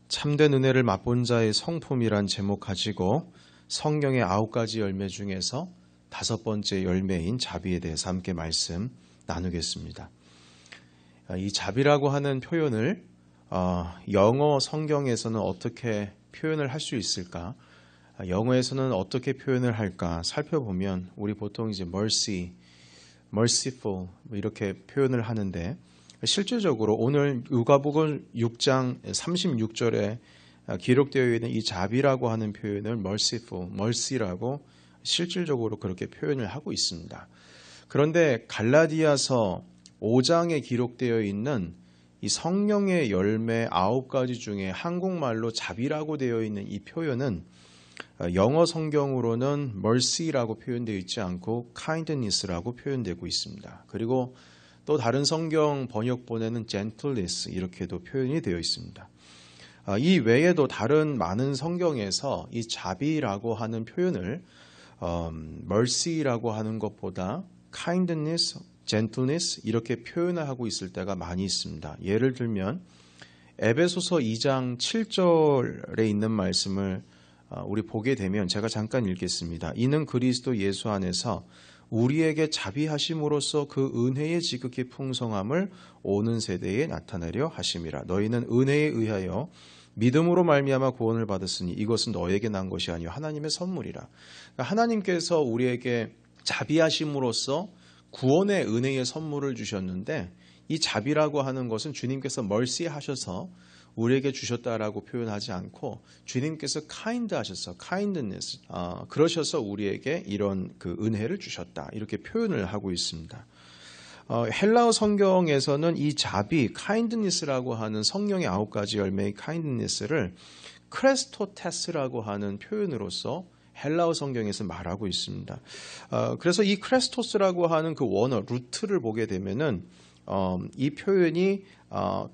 참된 은혜를 맛본 자의 성품이란 제목 가지고 성경의 9가지 열매 중에서 5번째 열매인 자비에 대해서 함께 말씀 나누겠습니다. 이 자비라고 하는 표현을 영어 성경에서는 어떻게 표현을 할 수 있을까? 영어에서는 어떻게 표현을 할까 살펴보면 우리 보통 이제 mercy, merciful 이렇게 표현을 하는데 실질적으로 오늘 누가복음 6장 36절에 기록되어 있는 이 자비라고 하는 표현을 merciful, mercy라고 실질적으로 그렇게 표현을 하고 있습니다. 그런데 갈라디아서 5장에 기록되어 있는 이 성령의 열매 9가지 중에 한국말로 자비라고 되어 있는 이 표현은 영어 성경으로는 mercy라고 표현되어 있지 않고 kindness라고 표현되고 있습니다. 그리고 또 다른 성경 번역본에는 gentleness 이렇게도 표현이 되어 있습니다. 이 외에도 다른 많은 성경에서 이 자비라고 하는 표현을 mercy라고 하는 것보다 kindness, gentleness 이렇게 표현을 하고 있을 때가 많이 있습니다. 예를 들면 에베소서 2장 7절에 있는 말씀을 우리 보게 되면 제가 잠깐 읽겠습니다. 이는 그리스도 예수 안에서 우리에게 자비하심으로써 그 은혜의 지극히 풍성함을 오는 세대에 나타내려 하심이라. 너희는 은혜에 의하여 믿음으로 말미암아 구원을 받았으니 이것은 너에게 난 것이 아니요 하나님의 선물이라. 그러니까 하나님께서 우리에게 자비하심으로써 구원의 은혜의 선물을 주셨는데 이 자비라고 하는 것은 주님께서 mercy 하셔서 우리에게 주셨다라고 표현하지 않고 주님께서 kind 하셔서 kindness 그러셔서 우리에게 이런 그 은혜를 주셨다 이렇게 표현을 하고 있습니다. 헬라어 성경에서는 이 자비 kindness라고 하는 성령의 9가지 열매의 kindness를 크레스토테스라고 하는 표현으로서 헬라어 성경에서 말하고 있습니다. 그래서 이 크레스토스라고 하는 그 원어 루트를 보게 되면은 이 표현이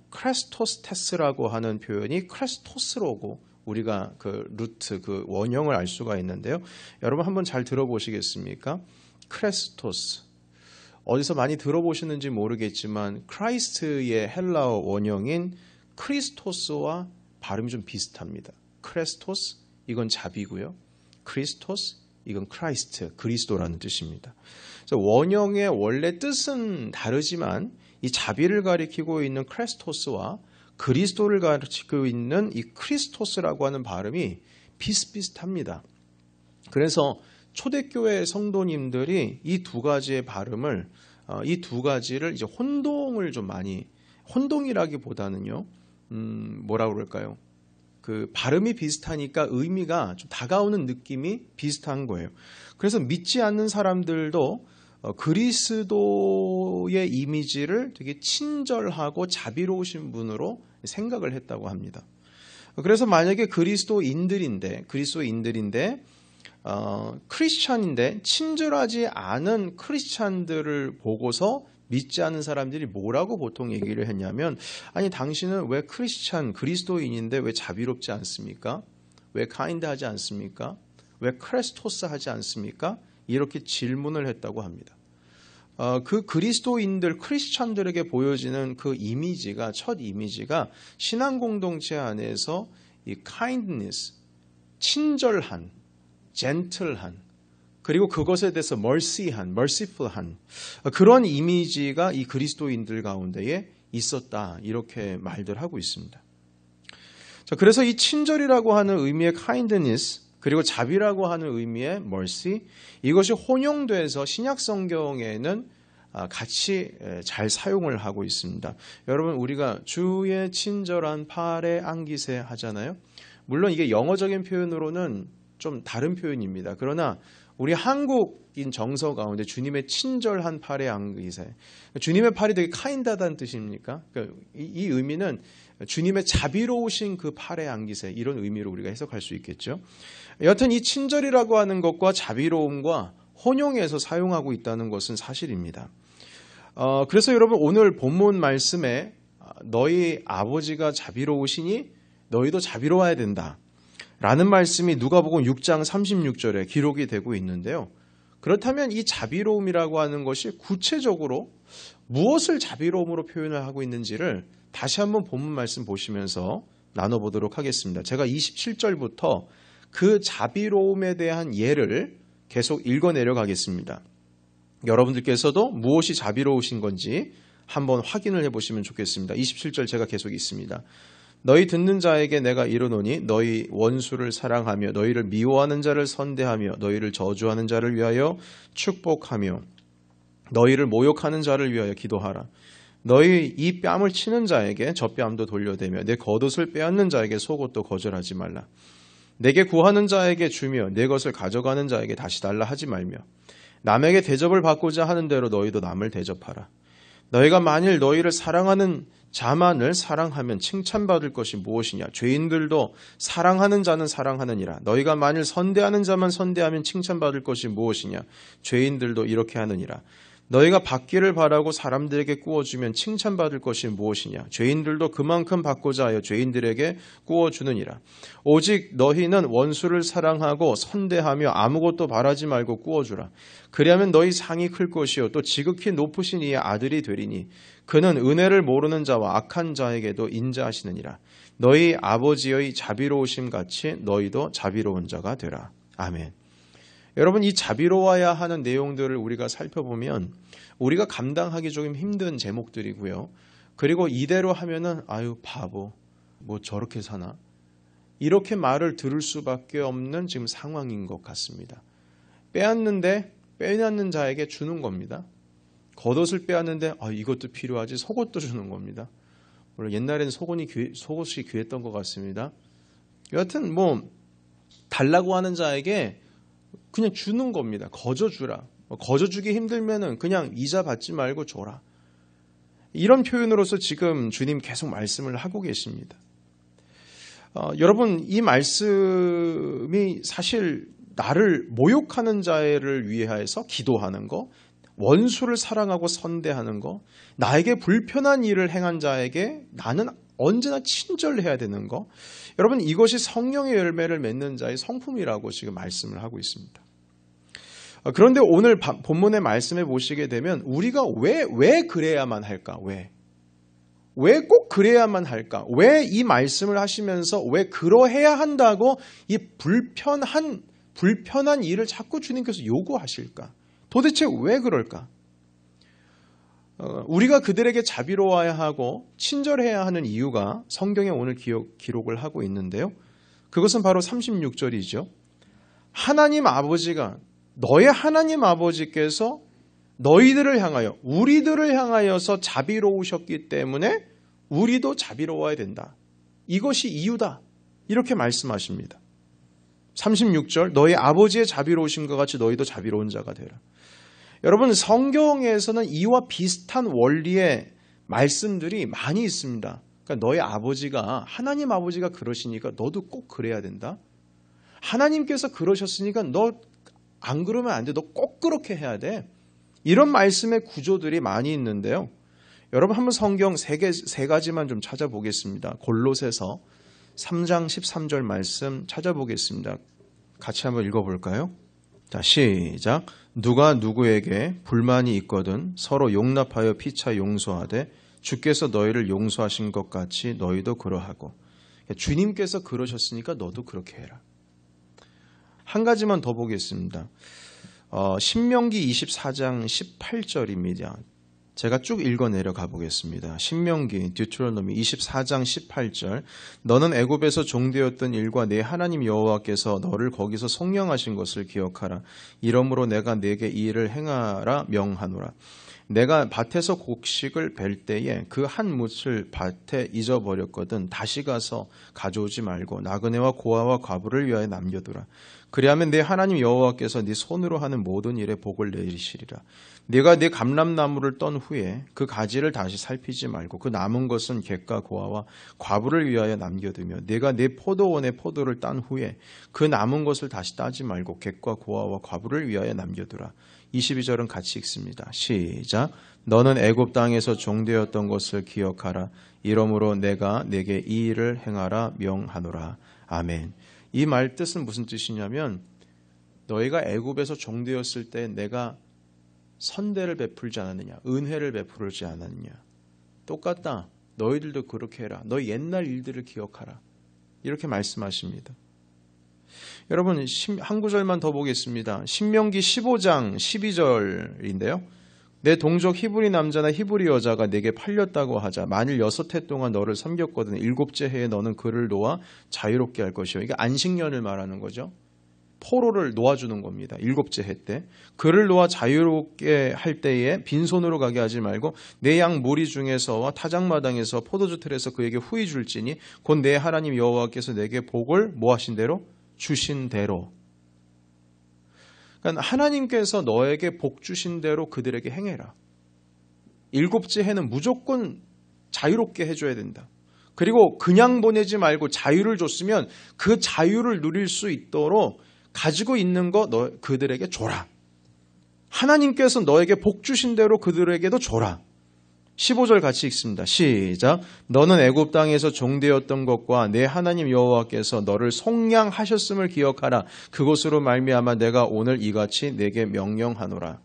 크레스토스테스라고 하는 표현이 크레스토스로고 우리가 그 루트 그 원형을 알 수가 있는데요. 여러분 한번 잘 들어보시겠습니까? 크레스토스 어디서 많이 들어보시는지 모르겠지만 크라이스트의 헬라어 원형인 크리스토스와 발음이 좀 비슷합니다. 크레스토스 이건 자비고요. 크리스토스 이건 크라이스트 그리스도라는 뜻입니다. 그래서 원형의 원래 뜻은 다르지만 이 자비를 가리키고 있는 크레스토스와 그리스도를 가리키고 있는 이 크리스토스라고 하는 발음이 비슷비슷합니다. 그래서 초대교회 성도님들이 이 두 가지의 발음을 이 두 가지를 이제 혼동을 좀 많이 혼동이라기보다는요 뭐라 그럴까요? 그 발음이 비슷하니까 의미가 좀 다가오는 느낌이 비슷한 거예요. 그래서 믿지 않는 사람들도 그리스도의 이미지를 되게 친절하고 자비로우신 분으로 생각을 했다고 합니다. 그래서 만약에 그리스도인들인데 크리스찬인데 친절하지 않은 크리스찬들을 보고서 믿지 않는 사람들이 뭐라고 보통 얘기를 했냐면 아니 당신은 왜 크리스찬 그리스도인인데 왜 자비롭지 않습니까? 왜 카인드하지 않습니까? 왜 크레스토스 하지 않습니까? 이렇게 질문을 했다고 합니다. 그 그리스도인들 크리스찬들에게 보여지는 그 이미지가 첫 이미지가 신앙 공동체 안에서 이 kindness 친절한 젠틀한 그리고 그것에 대해서 merciful한 그런 이미지가 이 그리스도인들 가운데에 있었다 이렇게 말들 하고 있습니다. 자, 그래서 이 친절이라고 하는 의미의 kindness 그리고 자비라고 하는 의미의 mercy 이것이 혼용돼서 신약 성경에는 같이 잘 사용을 하고 있습니다. 여러분 우리가 주의 친절한 팔에 안기세 하잖아요. 물론 이게 영어적인 표현으로는 좀 다른 표현입니다. 그러나 우리 한국인 정서 가운데 주님의 친절한 팔에 안기세 주님의 팔이 되게 카인드하다는 뜻입니까? 그러니까 이 의미는 주님의 자비로우신 그 팔에 안기세 이런 의미로 우리가 해석할 수 있겠죠. 여튼 이 친절이라고 하는 것과 자비로움과 혼용해서 사용하고 있다는 것은 사실입니다. 그래서 여러분 오늘 본문 말씀에 너희 아버지가 자비로우시니 너희도 자비로워야 된다 라는 말씀이 누가복음 6장 36절에 기록이 되고 있는데요. 그렇다면 이 자비로움이라고 하는 것이 구체적으로 무엇을 자비로움으로 표현을 하고 있는지를 다시 한번 본문 말씀 보시면서 나눠보도록 하겠습니다. 제가 27절부터 그 자비로움에 대한 예를 계속 읽어내려 가겠습니다. 여러분들께서도 무엇이 자비로우신 건지 한번 확인을 해보시면 좋겠습니다. 27절 제가 계속 읽습니다. 너희 듣는 자에게 내가 이르노니 너희 원수를 사랑하며 너희를 미워하는 자를 선대하며 너희를 저주하는 자를 위하여 축복하며 너희를 모욕하는 자를 위하여 기도하라. 너희 이 뺨을 치는 자에게 저 뺨도 돌려대며 내 겉옷을 빼앗는 자에게 속옷도 거절하지 말라. 내게 구하는 자에게 주며 내 것을 가져가는 자에게 다시 달라 하지 말며 남에게 대접을 받고자 하는 대로 너희도 남을 대접하라. 너희가 만일 너희를 사랑하는 자만을 사랑하면 칭찬받을 것이 무엇이냐? 죄인들도 사랑하는 자는 사랑하느니라. 너희가 만일 선대하는 자만 선대하면 칭찬받을 것이 무엇이냐? 죄인들도 이렇게 하느니라. 너희가 받기를 바라고 사람들에게 꾸어주면 칭찬받을 것이 무엇이냐? 죄인들도 그만큼 받고자 하여 죄인들에게 꾸어주느니라. 오직 너희는 원수를 사랑하고 선대하며 아무것도 바라지 말고 꾸어주라. 그리하면 너희 상이 클 것이요 또 지극히 높으신 이의 아들이 되리니 그는 은혜를 모르는 자와 악한 자에게도 인자하시느니라. 너희 아버지의 자비로우심 같이 너희도 자비로운 자가 되라. 아멘. 여러분, 이 자비로워야 하는 내용들을 우리가 살펴보면 우리가 감당하기 조금 힘든 제목들이고요. 그리고 이대로 하면은 아유 바보 뭐 저렇게 사나 이렇게 말을 들을 수밖에 없는 지금 상황인 것 같습니다. 빼앗는데 빼앗는 자에게 주는 겁니다. 겉옷을 빼앗는데 이것도 필요하지 속옷도 주는 겁니다. 물론 옛날에는 속옷이 귀했던 것 같습니다. 여하튼 뭐 달라고 하는 자에게 그냥 주는 겁니다. 거저 주라. 거저 주기 힘들면은 그냥 이자 받지 말고 줘라. 이런 표현으로서 지금 주님 계속 말씀을 하고 계십니다. 여러분, 이 말씀이 사실 나를 모욕하는 자를 위하여서 기도하는 거, 원수를 사랑하고 선대하는 거, 나에게 불편한 일을 행한 자에게 나는 언제나 친절해야 되는 거, 여러분 이것이 성령의 열매를 맺는 자의 성품이라고 지금 말씀을 하고 있습니다. 그런데 오늘 본문의 말씀에 보시게 되면 우리가 왜 그래야만 할까? 왜 꼭 그래야만 할까? 왜 이 말씀을 하시면서 왜 그러해야 한다고 이 불편한 일을 자꾸 주님께서 요구하실까? 도대체 왜 그럴까? 우리가 그들에게 자비로워야 하고 친절해야 하는 이유가 성경에 오늘 기록을 하고 있는데요. 그것은 바로 36절이죠. 하나님 아버지가 너의 하나님 아버지께서 너희들을 향하여 우리들을 향하여서 자비로우셨기 때문에 우리도 자비로워야 된다. 이것이 이유다. 이렇게 말씀하십니다. 36절 너희 아버지의 자비로우심과 같이 너희도 자비로운 자가 되라. 여러분 성경에서는 이와 비슷한 원리의 말씀들이 많이 있습니다. 그러니까 너희 아버지가 하나님 아버지가 그러시니까 너도 꼭 그래야 된다. 하나님께서 그러셨으니까 너 안 그러면 안 돼. 너 꼭 그렇게 해야 돼. 이런 말씀의 구조들이 많이 있는데요. 여러분 한번 성경 세 가지만 좀 찾아보겠습니다. 골로새서 3장 13절 말씀 찾아보겠습니다. 같이 한번 읽어볼까요? 자, 시작. 누가 누구에게 불만이 있거든 서로 용납하여 피차 용서하되 주께서 너희를 용서하신 것 같이 너희도 그러하고. 주님께서 그러셨으니까 너도 그렇게 해라. 한 가지만 더 보겠습니다. 신명기 24장 18절입니다. 제가 쭉 읽어내려 가보겠습니다. 신명기 Deuteronomy 24장 18절 너는 애굽에서 종되었던 일과 내 하나님 여호와께서 너를 거기서 속량하신 것을 기억하라. 이러므로 내가 네게 이 일을 행하라 명하노라. 내가 밭에서 곡식을 벨 때에 그 한 뭇을 밭에 잊어버렸거든 다시 가서 가져오지 말고 나그네와 고아와 과부를 위하여 남겨두라. 그리하면 내 하나님 여호와께서 네 손으로 하는 모든 일에 복을 내리시리라. 네가 네 감람나무를 떤 후에 그 가지를 다시 살피지 말고 그 남은 것은 객과 고아와 과부를 위하여 남겨두며 네가 네 포도원의 포도를 딴 후에 그 남은 것을 다시 따지 말고 객과 고아와 과부를 위하여 남겨두라. 22절은 같이 읽습니다. 시작. 너는 애굽 땅에서 종되었던 것을 기억하라. 이러므로 내가 네게 이 일을 행하라 명하노라. 아멘. 이 말 뜻은 무슨 뜻이냐면 너희가 애굽에서 종되었을 때 내가 선대를 베풀지 않았느냐, 은혜를 베풀지 않았느냐. 똑같다. 너희들도 그렇게 해라. 너희 옛날 일들을 기억하라. 이렇게 말씀하십니다. 여러분 한 구절만 더 보겠습니다. 신명기 15장 12절인데요. 내 동족 히브리 남자나 히브리 여자가 내게 팔렸다고 하자. 만일 6해 동안 너를 섬겼거든 7째 해에 너는 그를 놓아 자유롭게 할 것이요. 이게 안식년을 말하는 거죠. 포로를 놓아주는 겁니다. 7째 해 때. 그를 놓아 자유롭게 할 때에 빈손으로 가게 하지 말고 내 양 무리 중에서와 타작마당에서 포도주 틀에서 그에게 후히 줄지니 곧 내 하나님 여호와께서 내게 복을 뭐 하신 대로? 주신 대로. 그러니까 하나님께서 너에게 복 주신 대로 그들에게 행해라. 7째 해는 무조건 자유롭게 해줘야 된다. 그리고 그냥 보내지 말고 자유를 줬으면 그 자유를 누릴 수 있도록 가지고 있는 거 그들에게 줘라. 하나님께서 너에게 복 주신 대로 그들에게도 줘라. 15절 같이 읽습니다. 시작. 너는 애굽 땅에서 종되었던 것과 내 하나님 여호와께서 너를 속량하셨음을 기억하라. 그것으로 말미암아 내가 오늘 이같이 내게 명령하노라.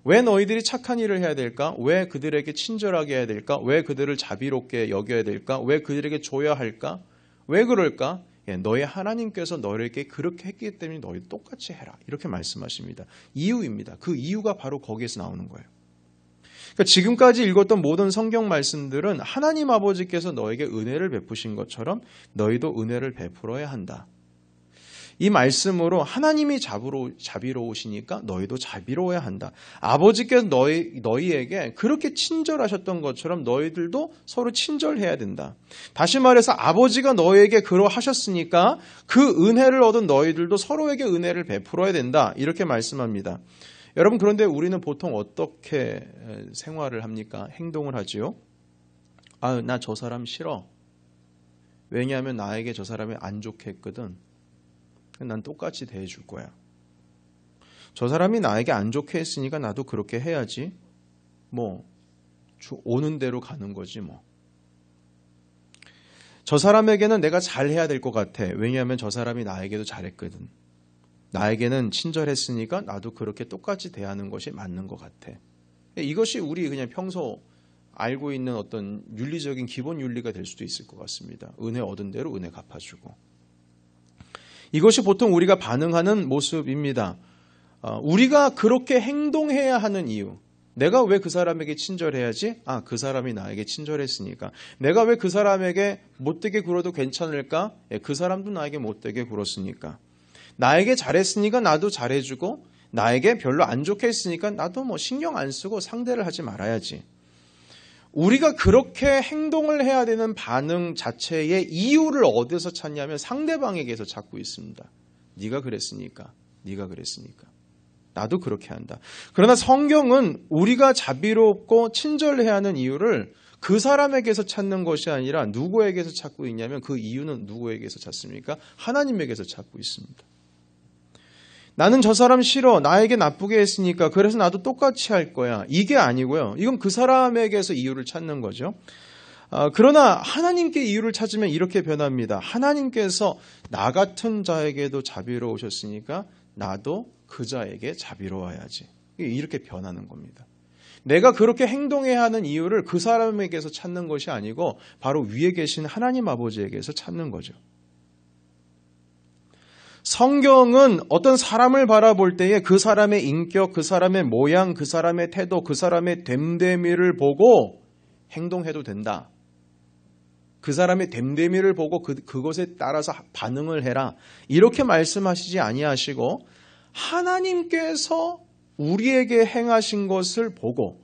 왜 너희들이 착한 일을 해야 될까? 왜 그들에게 친절하게 해야 될까? 왜 그들을 자비롭게 여겨야 될까? 왜 그들에게 줘야 할까? 왜 그럴까? 너희 하나님께서 너희에게 그렇게 했기 때문에 너희 똑같이 해라. 이렇게 말씀하십니다. 이유입니다. 그 이유가 바로 거기에서 나오는 거예요. 그러니까 지금까지 읽었던 모든 성경 말씀들은 하나님 아버지께서 너에게 은혜를 베푸신 것처럼 너희도 은혜를 베풀어야 한다. 이 말씀으로 하나님이 자비로우시니까 너희도 자비로워야 한다. 아버지께서 너희에게 그렇게 친절하셨던 것처럼 너희들도 서로 친절해야 된다. 다시 말해서 아버지가 너희에게 그러하셨으니까 그 은혜를 얻은 너희들도 서로에게 은혜를 베풀어야 된다. 이렇게 말씀합니다. 여러분 그런데 우리는 보통 어떻게 생활을 합니까? 행동을 하지요? 나 저 사람 싫어. 왜냐하면 나에게 저 사람이 안 좋게 했거든. 난 똑같이 대해줄 거야. 저 사람이 나에게 안 좋게 했으니까 나도 그렇게 해야지. 오는 대로 가는 거지 뭐. 저 사람에게는 내가 잘해야 될 것 같아. 왜냐하면 저 사람이 나에게도 잘했거든. 나에게는 친절했으니까 나도 그렇게 똑같이 대하는 것이 맞는 것 같아. 이것이 우리 그냥 평소 알고 있는 어떤 윤리적인 기본 윤리가 될 수도 있을 것 같습니다. 은혜 얻은 대로 은혜 갚아주고. 이것이 보통 우리가 반응하는 모습입니다. 우리가 그렇게 행동해야 하는 이유. 내가 왜 그 사람에게 친절해야지? 그 사람이 나에게 친절했으니까. 내가 왜 그 사람에게 못되게 굴어도 괜찮을까? 그 사람도 나에게 못되게 굴었으니까. 나에게 잘했으니까 나도 잘해주고 나에게 별로 안 좋게 했으니까 나도 신경 안 쓰고 상대를 하지 말아야지. 우리가 그렇게 행동을 해야 되는 반응 자체의 이유를 어디서 찾냐면 상대방에게서 찾고 있습니다. 네가 그랬으니까. 네가 그랬으니까. 나도 그렇게 한다. 그러나 성경은 우리가 자비롭고 친절해야 하는 이유를 그 사람에게서 찾는 것이 아니라 누구에게서 찾고 있냐면 그 이유는 누구에게서 찾습니까? 하나님에게서 찾고 있습니다. 나는 저 사람 싫어. 나에게 나쁘게 했으니까 그래서 나도 똑같이 할 거야. 이게 아니고요. 이건 그 사람에게서 이유를 찾는 거죠. 그러나 하나님께 이유를 찾으면 이렇게 변합니다. 하나님께서 나 같은 자에게도 자비로우셨으니까 나도 그 자에게 자비로워야지. 이렇게 변하는 겁니다. 내가 그렇게 행동해야 하는 이유를 그 사람에게서 찾는 것이 아니고 바로 위에 계신 하나님 아버지에게서 찾는 거죠. 성경은 어떤 사람을 바라볼 때에 그 사람의 인격, 그 사람의 모양, 그 사람의 태도, 그 사람의 됨됨이를 보고 행동해도 된다. 그 사람의 됨됨이를 보고 그것에 따라서 반응을 해라. 이렇게 말씀하시지 아니하시고 하나님께서 우리에게 행하신 것을 보고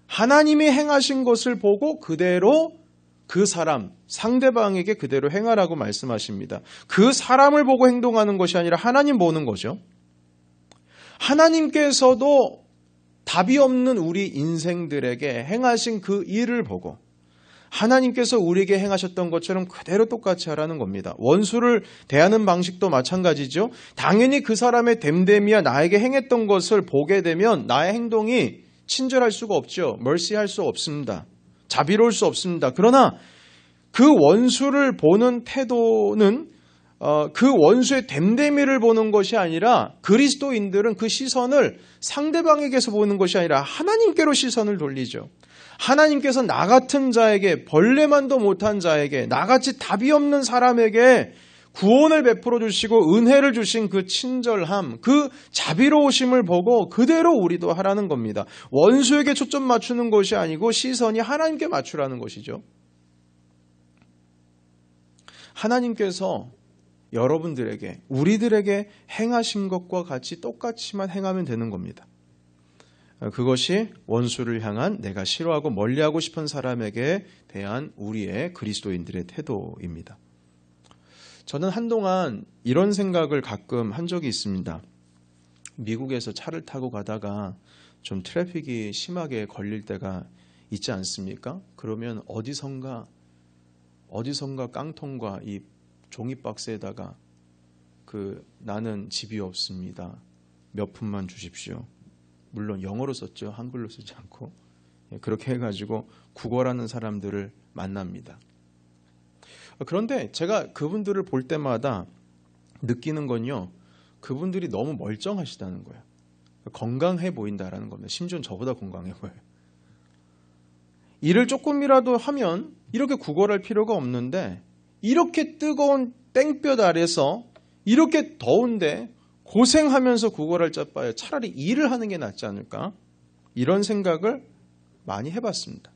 하나님이 행하신 것을 보고 그대로 그 사람, 상대방에게 그대로 행하라고 말씀하십니다. 그 사람을 보고 행동하는 것이 아니라 하나님 보는 거죠. 하나님께서도 답이 없는 우리 인생들에게 행하신 그 일을 보고 하나님께서 우리에게 행하셨던 것처럼 그대로 똑같이 하라는 겁니다. 원수를 대하는 방식도 마찬가지죠. 당연히 그 사람의 됨됨이야 나에게 행했던 것을 보게 되면 나의 행동이 친절할 수가 없죠. 멀시할 수 없습니다. 자비로울 수 없습니다. 그러나 그 원수를 보는 태도는 그 원수의 됨됨이를 보는 것이 아니라 그리스도인들은 그 시선을 상대방에게서 보는 것이 아니라 하나님께로 시선을 돌리죠. 하나님께서 나 같은 자에게, 벌레만도 못한 자에게, 나같이 답이 없는 사람에게 구원을 베풀어 주시고 은혜를 주신 그 친절함, 그 자비로우심을 보고 그대로 우리도 하라는 겁니다. 원수에게 초점 맞추는 것이 아니고 시선이 하나님께 맞추라는 것이죠. 하나님께서 여러분들에게, 우리들에게 행하신 것과 같이 똑같이만 행하면 되는 겁니다. 그것이 원수를 향한 내가 싫어하고 멀리하고 싶은 사람에게 대한 우리의 그리스도인들의 태도입니다. 저는 한동안 이런 생각을 가끔 한 적이 있습니다. 미국에서 차를 타고 가다가 좀 트래픽이 심하게 걸릴 때가 있지 않습니까? 그러면 어디선가 깡통과 이 종이 박스에다가 나는 집이 없습니다. 몇 푼만 주십시오. 물론 영어로 썼죠. 한글로 쓰지 않고. 그렇게 해가지고 구걸하는 사람들을 만납니다. 그런데 제가 그분들을 볼 때마다 느끼는 건요, 그분들이 너무 멀쩡하시다는 거예요. 건강해 보인다라는 겁니다. 심지어 저보다 건강해 보여요. 일을 조금이라도 하면 이렇게 구걸할 필요가 없는데, 이렇게 뜨거운 땡볕 아래서 이렇게 더운데 고생하면서 구걸할 자빠야 차라리 일을 하는 게 낫지 않을까? 이런 생각을 많이 해봤습니다.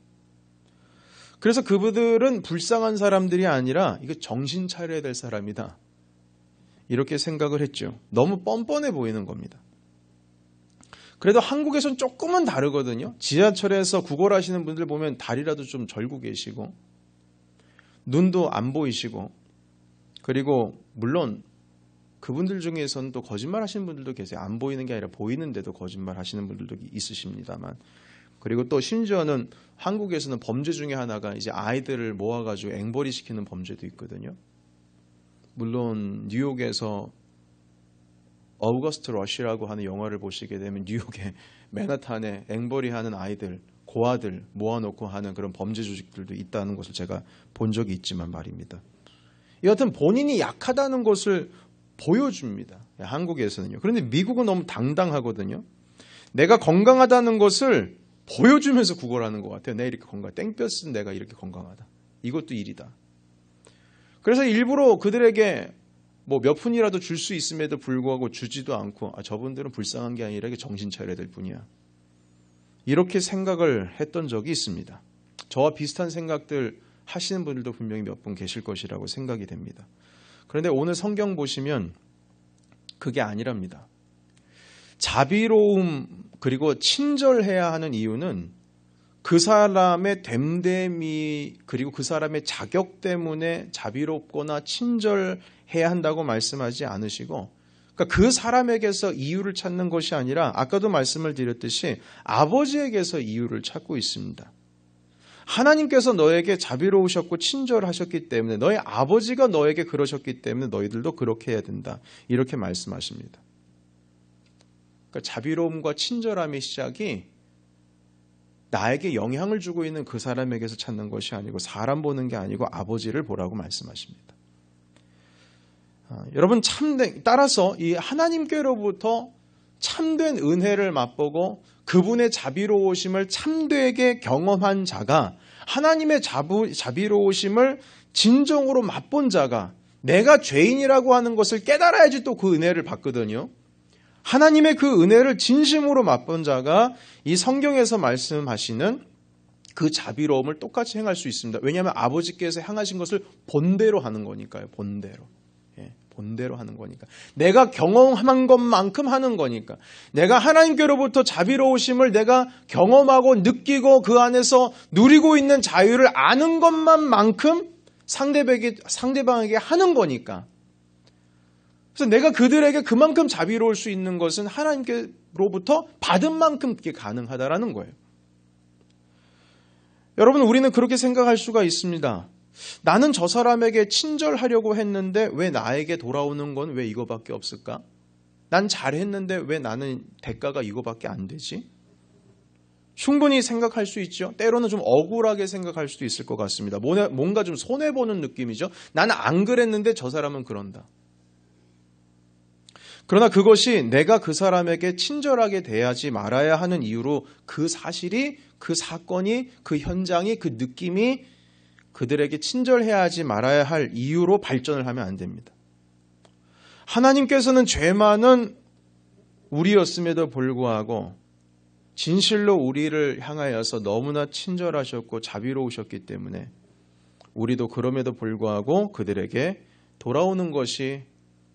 그래서 그분들은 불쌍한 사람들이 아니라 이거 정신 차려야 될 사람이다, 이렇게 생각을 했죠. 너무 뻔뻔해 보이는 겁니다. 그래도 한국에선 조금은 다르거든요. 지하철에서 구걸하시는 분들 보면 다리라도 좀 절고 계시고, 눈도 안 보이시고, 그리고 물론 그분들 중에서는 또 거짓말 하시는 분들도 계세요. 안 보이는 게 아니라 보이는데도 거짓말 하시는 분들도 있으십니다만. 그리고 또 심지어는 한국에서는 범죄 중에 하나가 이제 아이들을 모아가지고 앵벌이 시키는 범죄도 있거든요. 물론 뉴욕에서 어거스트 러시라고 하는 영화를 보시게 되면 뉴욕의 맨하탄에 앵벌이 하는 아이들, 고아들 모아놓고 하는 그런 범죄 조직들도 있다는 것을 제가 본 적이 있지만 말입니다. 여하튼 본인이 약하다는 것을 보여줍니다. 한국에서는요. 그런데 미국은 너무 당당하거든요. 내가 건강하다는 것을 보여주면서 구걸하는 것 같아요. 내가 이렇게 건강, 땡볕은 내가 이렇게 건강하다. 이것도 일이다. 그래서 일부러 그들에게 뭐 몇 푼이라도 줄 수 있음에도 불구하고 주지도 않고, 저분들은 불쌍한 게 아니라 정신 차려야 될 뿐이야, 이렇게 생각을 했던 적이 있습니다. 저와 비슷한 생각들 하시는 분들도 분명히 몇 분 계실 것이라고 생각이 됩니다. 그런데 오늘 성경 보시면 그게 아니랍니다. 자비로움 그리고 친절해야 하는 이유는 그 사람의 됨됨이 그리고 그 사람의 자격 때문에 자비롭거나 친절해야 한다고 말씀하지 않으시고, 그러니까 그 사람에게서 이유를 찾는 것이 아니라 아까도 말씀을 드렸듯이 아버지에게서 이유를 찾고 있습니다. 하나님께서 너에게 자비로우셨고 친절하셨기 때문에, 너의 아버지가 너에게 그러셨기 때문에 너희들도 그렇게 해야 된다, 이렇게 말씀하십니다. 그러니까 자비로움과 친절함의 시작이 나에게 영향을 주고 있는 그 사람에게서 찾는 것이 아니고, 사람 보는 게 아니고 아버지를 보라고 말씀하십니다. 여러분, 따라서 이 하나님께로부터 참된 은혜를 맛보고 그분의 자비로우심을 참되게 경험한 자가, 하나님의 자비로우심을 진정으로 맛본 자가, 내가 죄인이라고 하는 것을 깨달아야지 또 그 은혜를 받거든요. 하나님의 그 은혜를 진심으로 맛본 자가 이 성경에서 말씀하시는 그 자비로움을 똑같이 행할 수 있습니다. 왜냐하면 아버지께서 행하신 것을 본대로 하는 거니까요. 본대로 하는 거니까. 내가 경험한 것만큼 하는 거니까. 내가 하나님께로부터 자비로우심을 내가 경험하고 느끼고 그 안에서 누리고 있는 자유를 아는 것만큼 상대방에게 하는 거니까. 그래서 내가 그들에게 그만큼 자비로울 수 있는 것은 하나님께로부터 받은 만큼 그게 가능하다라는 거예요. 여러분, 우리는 그렇게 생각할 수가 있습니다. 나는 저 사람에게 친절하려고 했는데 왜 나에게 돌아오는 건 왜 이거밖에 없을까? 난 잘했는데 왜 나는 대가가 이거밖에 안 되지? 충분히 생각할 수 있죠. 때로는 좀 억울하게 생각할 수도 있을 것 같습니다. 뭔가 좀 손해보는 느낌이죠. 나는 안 그랬는데 저 사람은 그런다. 그러나 그것이 내가 그 사람에게 친절하게 대하지 말아야 하는 이유로 그 사실이, 그 사건이, 그 현장이, 그 느낌이 그들에게 친절해야 하지 말아야 할 이유로 발전을 하면 안 됩니다. 하나님께서는 죄 많은 우리였음에도 불구하고 진실로 우리를 향하여서 너무나 친절하셨고 자비로우셨기 때문에 우리도 그럼에도 불구하고 그들에게 돌아오는 것이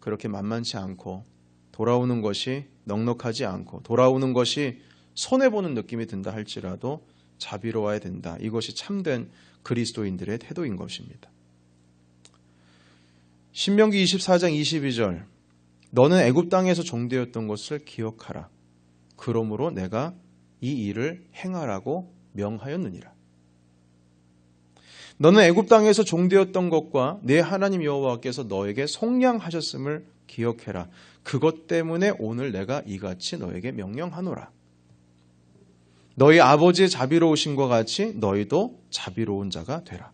그렇게 만만치 않고, 돌아오는 것이 넉넉하지 않고, 돌아오는 것이 손해보는 느낌이 든다 할지라도 자비로워야 된다. 이것이 참된 그리스도인들의 태도인 것입니다. 신명기 24장 22절, 너는 애굽 땅에서 종되었던 것을 기억하라. 그러므로 내가 이 일을 행하라고 명하였느니라. 너는 애굽 땅에서 종되었던 것과 내 하나님 여호와께서 너에게 속량하셨음을 기억해라. 그것 때문에 오늘 내가 이같이 너에게 명령하노라. 너희 아버지의 자비로우심과 같이 너희도 자비로운 자가 되라.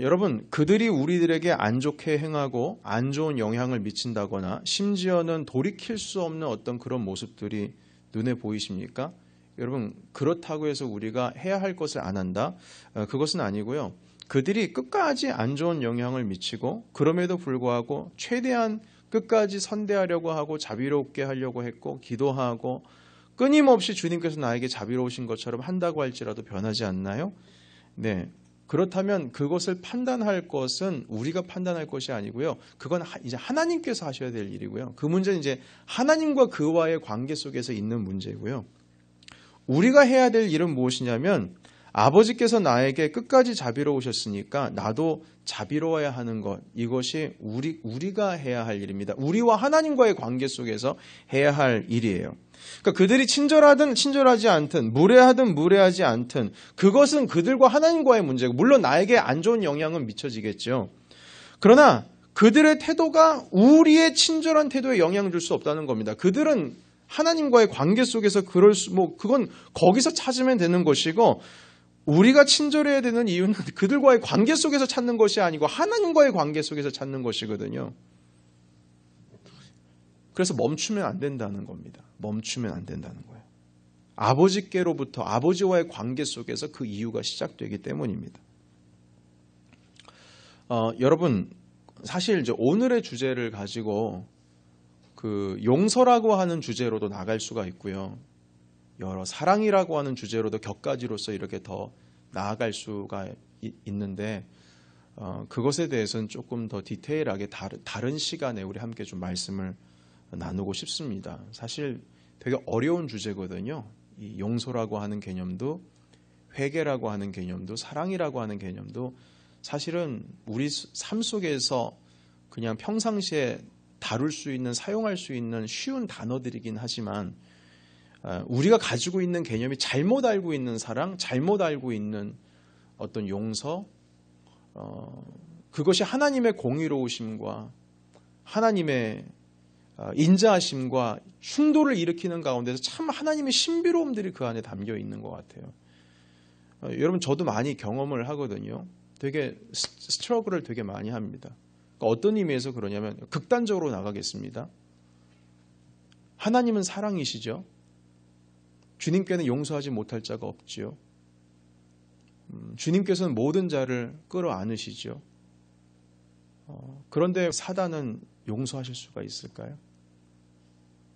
여러분, 그들이 우리들에게 안 좋게 행하고 안 좋은 영향을 미친다거나 심지어는 돌이킬 수 없는 어떤 그런 모습들이 눈에 보이십니까? 여러분, 그렇다고 해서 우리가 해야 할 것을 안 한다? 그것은 아니고요. 그들이 끝까지 안 좋은 영향을 미치고 그럼에도 불구하고 최대한 끝까지 선대하려고 하고 자비롭게 하려고 했고 기도하고 끊임없이 주님께서 나에게 자비로우신 것처럼 한다고 할지라도 변하지 않나요? 네. 그렇다면 그것을 판단할 것은 우리가 판단할 것이 아니고요. 그건 이제 하나님께서 하셔야 될 일이고요. 그 문제는 이제 하나님과 그와의 관계 속에서 있는 문제고요. 우리가 해야 될 일은 무엇이냐면 아버지께서 나에게 끝까지 자비로우셨으니까 나도 자비로워야 하는 것, 이것이 우리가 해야 할 일입니다. 우리와 하나님과의 관계 속에서 해야 할 일이에요. 그러니까 그들이 친절하든 친절하지 않든 무례하든 무례하지 않든 그것은 그들과 하나님과의 문제고, 물론 나에게 안 좋은 영향은 미쳐지겠죠. 그러나 그들의 태도가 우리의 친절한 태도에 영향을 줄 수 없다는 겁니다. 그들은 하나님과의 관계 속에서 그건 거기서 찾으면 되는 것이고, 우리가 친절해야 되는 이유는 그들과의 관계 속에서 찾는 것이 아니고 하나님과의 관계 속에서 찾는 것이거든요. 그래서 멈추면 안 된다는 겁니다. 멈추면 안 된다는 거예요. 아버지께로부터, 아버지와의 관계 속에서 그 이유가 시작되기 때문입니다. 여러분, 사실 이제 오늘의 주제를 가지고 그 용서라고 하는 주제로도 나갈 수가 있고요. 여러 사랑이라고 하는 주제로도 격가지로서 이렇게 더 나아갈 수가 있는데 그것에 대해서는 조금 더 디테일하게 다른 시간에 우리 함께 좀 말씀을 나누고 싶습니다. 사실 되게 어려운 주제거든요. 이 용서라고 하는 개념도, 회개라고 하는 개념도, 사랑이라고 하는 개념도 사실은 우리 삶 속에서 그냥 평상시에 다룰 수 있는, 사용할 수 있는 쉬운 단어들이긴 하지만 우리가 가지고 있는 개념이 잘못 알고 있는 사랑, 잘못 알고 있는 어떤 용서, 그것이 하나님의 공의로우심과 하나님의 인자하심과 충돌을 일으키는 가운데서 참 하나님의 신비로움들이 그 안에 담겨 있는 것 같아요. 여러분, 저도 많이 경험을 하거든요. 되게 스트러글을 되게 많이 합니다. 그러니까 어떤 의미에서 그러냐면 극단적으로 나가겠습니다. 하나님은 사랑이시죠. 주님께는 용서하지 못할 자가 없지요. 주님께서는 모든 자를 끌어안으시죠. 그런데 사단은 용서하실 수가 있을까요?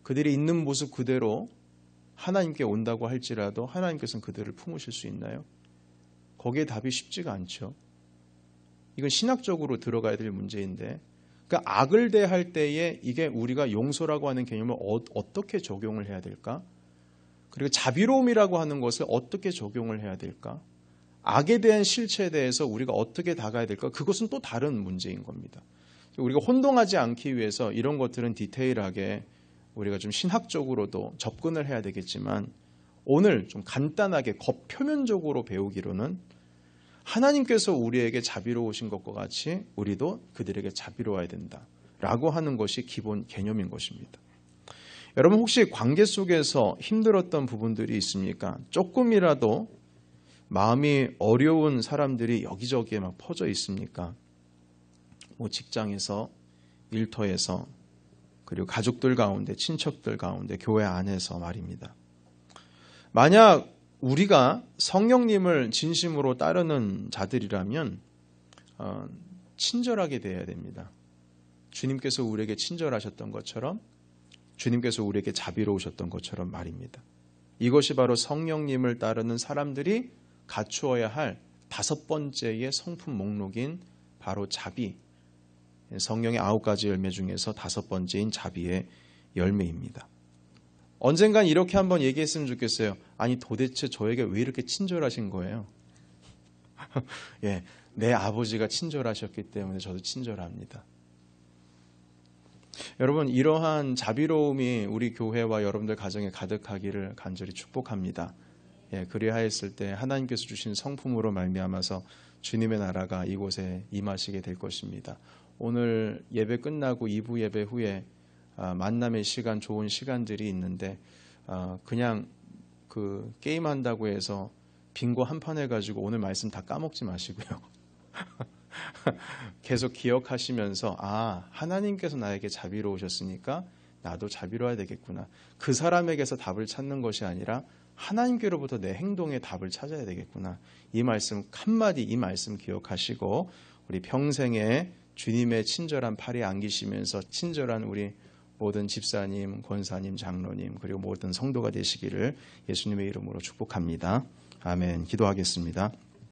그들이 있는 모습 그대로 하나님께 온다고 할지라도 하나님께서는 그들을 품으실 수 있나요? 거기에 답이 쉽지가 않죠. 이건 신학적으로 들어가야 될 문제인데, 그러니까 악을 대할 때에 이게 우리가 용서라고 하는 개념을 어떻게 적용을 해야 될까? 그리고 자비로움이라고 하는 것을 어떻게 적용을 해야 될까? 악에 대한 실체에 대해서 우리가 어떻게 다가야 될까? 그것은 또 다른 문제인 겁니다. 우리가 혼동하지 않기 위해서 이런 것들은 디테일하게 우리가 좀 신학적으로도 접근을 해야 되겠지만, 오늘 좀 간단하게 겉표면적으로 배우기로는 하나님께서 우리에게 자비로우신 것과 같이 우리도 그들에게 자비로워야 된다라고 하는 것이 기본 개념인 것입니다. 여러분, 혹시 관계 속에서 힘들었던 부분들이 있습니까? 조금이라도 마음이 어려운 사람들이 여기저기에 막 퍼져 있습니까? 뭐 직장에서, 일터에서, 그리고 가족들 가운데, 친척들 가운데, 교회 안에서 말입니다. 만약 우리가 성령님을 진심으로 따르는 자들이라면 친절하게 대해야 됩니다. 주님께서 우리에게 친절하셨던 것처럼, 주님께서 우리에게 자비로우셨던 것처럼 말입니다. 이것이 바로 성령님을 따르는 사람들이 갖추어야 할 5번째의 성품 목록인 바로 자비, 성령의 9가지 열매 중에서 5번째인 자비의 열매입니다. 언젠간 이렇게 한번 얘기했으면 좋겠어요. 아니 도대체 저에게 왜 이렇게 친절하신 거예요? 예, 내 아버지가 친절하셨기 때문에 저도 친절합니다. 여러분, 이러한 자비로움이 우리 교회와 여러분들 가정에 가득하기를 간절히 축복합니다. 예, 그리하였을 때 하나님께서 주신 성품으로 말미암아서 주님의 나라가 이곳에 임하시게 될 것입니다. 오늘 예배 끝나고 2부 예배 후에 만남의 시간, 좋은 시간들이 있는데 그냥 그 게임한다고 해서 빙고 한 판 해가지고 오늘 말씀 다 까먹지 마시고요. 계속 기억하시면서 하나님께서 나에게 자비로우셨으니까 나도 자비로워야 되겠구나. 그 사람에게서 답을 찾는 것이 아니라 하나님께로부터 내 행동의 답을 찾아야 되겠구나. 이 말씀 한마디, 이 말씀 기억하시고 우리 평생에 주님의 친절한 팔에 안기시면서 친절한 우리 모든 집사님, 권사님, 장로님 그리고 모든 성도가 되시기를 예수님의 이름으로 축복합니다. 아멘. 기도하겠습니다.